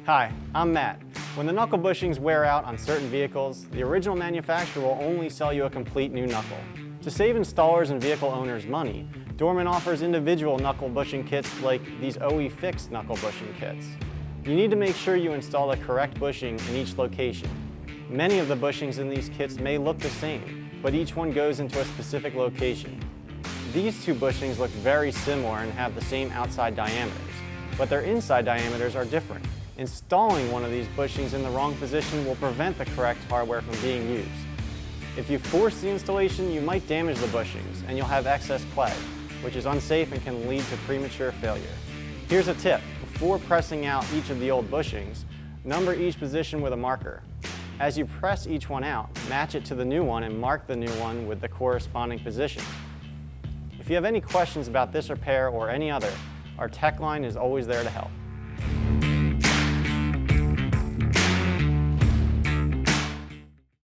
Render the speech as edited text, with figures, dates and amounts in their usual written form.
Hi, I'm Matt. When the knuckle bushings wear out on certain vehicles, the original manufacturer will only sell you a complete new knuckle. To save installers and vehicle owners money, Dorman offers individual knuckle bushing kits like these OE Fix knuckle bushing kits. You need to make sure you install the correct bushing in each location. Many of the bushings in these kits may look the same, but each one goes into a specific location. These two bushings look very similar and have the same outside diameters, but their inside diameters are different. Installing one of these bushings in the wrong position will prevent the correct hardware from being used. If you force the installation, you might damage the bushings and you'll have excess play, which is unsafe and can lead to premature failure. Here's a tip. Before pressing out each of the old bushings, number each position with a marker. As you press each one out, match it to the new one and mark the new one with the corresponding position. If you have any questions about this repair or any other, our tech line is always there to help.